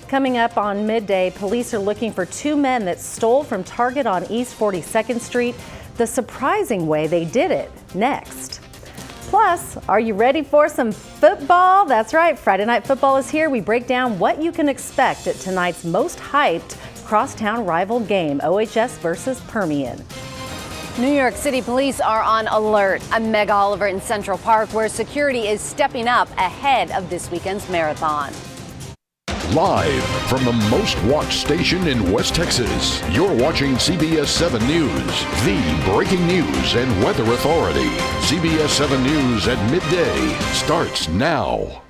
Coming up on Midday, police are looking for two men that stole from Target on East 42nd Street. The surprising way they did it. Next. Plus, are you ready for some football? That's right, Friday Night Football is here. We break down what you can expect at tonight's most hyped crosstown rival game, OHS versus Permian. New York City police are on alert. I'm Meg Oliver in Central Park, where security is stepping up ahead of this weekend's marathon. Live from the most watched station in West Texas, you're watching CBS 7 News, the breaking news and weather authority. CBS 7 News at midday starts now.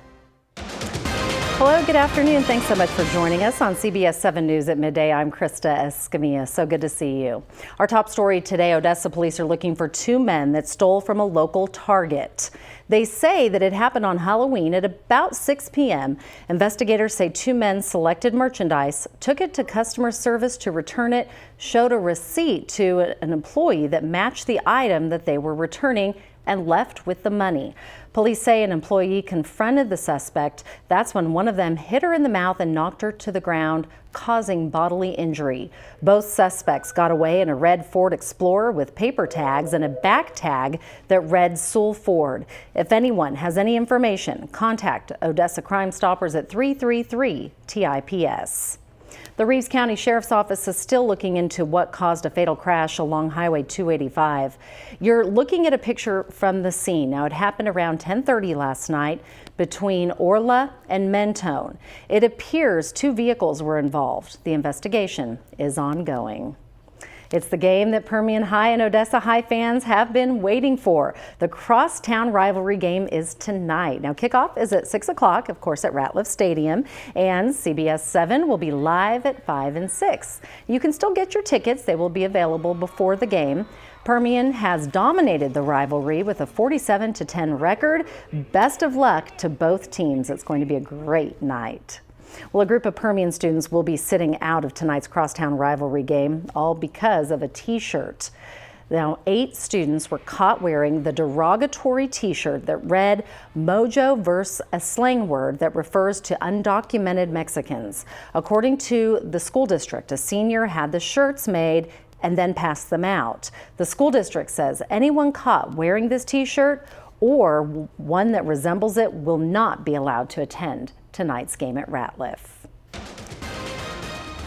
Hello, good afternoon. Thanks so much for joining us on CBS 7 News at midday. I'm Krista Escamilla. So good to see you. Our top story today, Odessa police are looking for two men that stole from a local Target. They say that it happened on Halloween at about 6 p.m. Investigators say two men selected merchandise, took it to customer service to return it, showed a receipt to an employee that matched the item that they were returning, and left with the money. Police say an employee confronted the suspect. That's when one of them hit her in the mouth and knocked her to the ground, causing bodily injury. Both suspects got away in a red Ford Explorer with paper tags and a back tag that read Sewell Ford. If anyone has any information, contact Odessa Crime Stoppers at 333-TIPS. The Reeves County Sheriff's Office is still looking into what caused a fatal crash along Highway 285. You're looking at a picture from the scene. Now, it happened around 10:30 last night between Orla and Mentone. It appears two vehicles were involved. The investigation is ongoing. It's the game that Permian High and Odessa High fans have been waiting for. The crosstown rivalry game is tonight. Now, kickoff is at 6 o'clock, of course, at Ratliff Stadium, and CBS 7 will be live at 5 and 6. You can still get your tickets. They will be available before the game. Permian has dominated the rivalry with a 47-10 record. Best of luck to both teams. It's going to be a great night. Well, a group of Permian students will be sitting out of tonight's crosstown rivalry game, all because of a T-shirt. Now, 8 students were caught wearing the derogatory T-shirt that read "Mojo versus a slang word that refers to undocumented Mexicans." According to the school district, a senior had the shirts made and then passed them out. The school district says anyone caught wearing this T-shirt or one that resembles it will not be allowed to attend tonight's game at Ratliff.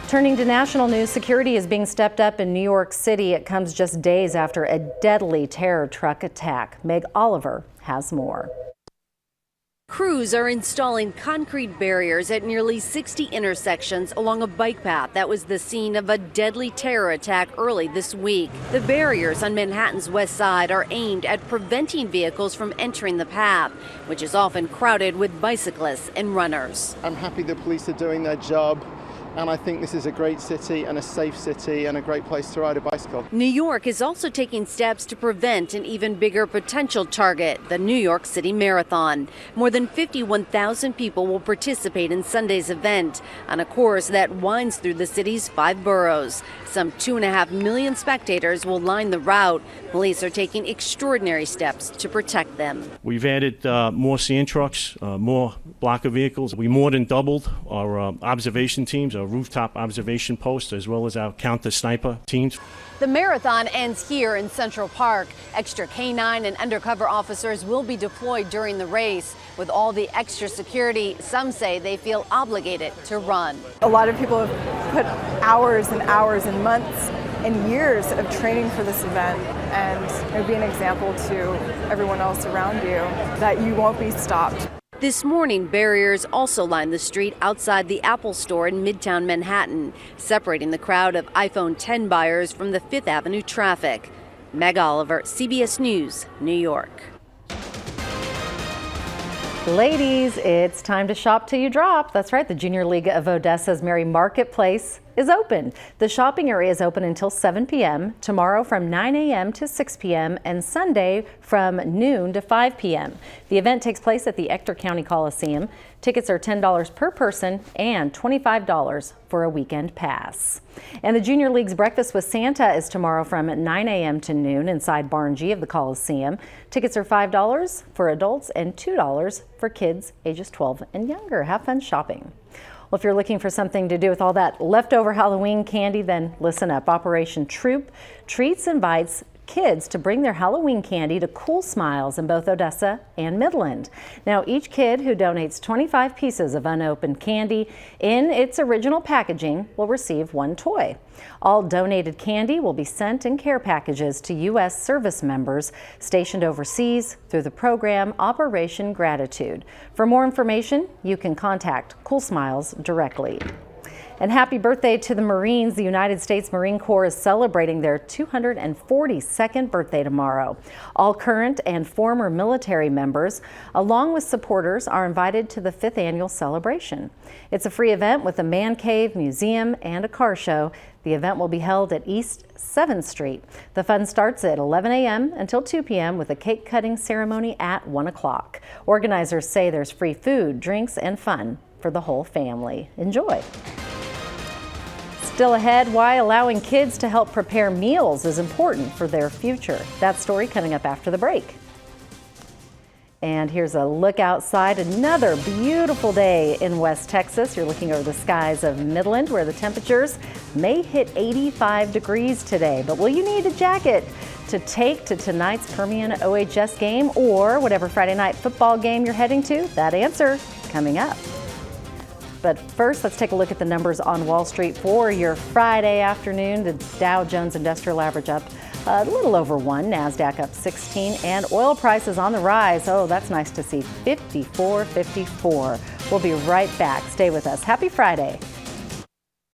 Turning to national news, security is being stepped up in New York City. It comes just days after a deadly terror truck attack. Meg Oliver has more. Crews are installing concrete barriers at nearly 60 intersections along a bike path that was the scene of a deadly terror attack early this week. The barriers on Manhattan's west side are aimed at preventing vehicles from entering the path, which is often crowded with bicyclists and runners. I'm happy the police are doing their job. And I think this is a great city and a safe city and a great place to ride a bicycle. New York is also taking steps to prevent an even bigger potential target, the New York City Marathon. More than 51,000 people will participate in Sunday's event on a course that winds through the city's 5 boroughs. Some 2.5 million spectators will line the route. Police are taking extraordinary steps to protect them. We've added more sand trucks, more blocker vehicles. We more than doubled our observation teams, our rooftop observation posts, as well as our counter sniper teams. The marathon ends here in Central Park. Extra K-9 and undercover officers will be deployed during the race. With all the extra security, some say they feel obligated to run. A lot of people have put hours and hours and months and years of training for this event, and it would be an example to everyone else around you that you won't be stopped. This morning, barriers also lined the street outside the Apple store in Midtown Manhattan, separating the crowd of iPhone X buyers from the Fifth Avenue traffic. Meg Oliver, CBS News, New York. Ladies, it's time to shop till you drop. That's right, the Junior League of Odessa's Mary Marketplace is open. The shopping area is open until 7 p.m., tomorrow from 9 a.m. to 6 p.m., and Sunday from noon to 5 p.m. The event takes place at the Ector County Coliseum. Tickets are $10 per person and $25 for a weekend pass. And the Junior League's Breakfast with Santa is tomorrow from 9 a.m. to noon inside Barn G of the Coliseum. Tickets are $5 for adults and $2 for kids ages 12 and younger. Have fun shopping. Well, if you're looking for something to do with all that leftover Halloween candy, then listen up. Operation Troop Treats invites kids to bring their Halloween candy to Cool Smiles in both Odessa and Midland. Now, each kid who donates 25 pieces of unopened candy in its original packaging will receive one toy. All donated candy will be sent in care packages to U.S. service members stationed overseas through the program Operation Gratitude. For more information, you can contact Cool Smiles directly. And happy birthday to the Marines. The United States Marine Corps is celebrating their 242nd birthday tomorrow. All current and former military members, along with supporters, are invited to the 5th annual celebration. It's a free event with a man cave, museum, and a car show. The event will be held at East 7th Street. The fun starts at 11 a.m. until 2 p.m. with a cake cutting ceremony at 1 o'clock. Organizers say there's free food, drinks, and fun for the whole family. Enjoy. Still ahead, why allowing kids to help prepare meals is important for their future. That story coming up after the break. And here's a look outside. Another beautiful day in West Texas. You're looking over the skies of Midland, where the temperatures may hit 85 degrees today. But will you need a jacket to take to tonight's Permian OHS game or whatever Friday night football game you're heading to? That answer coming up. But first, let's take a look at the numbers on Wall Street for your Friday afternoon. The Dow Jones Industrial Average up a little over 1, NASDAQ up 16, and oil prices on the rise. Oh, that's nice to see, $54.54. We'll be right back. Stay with us. Happy Friday.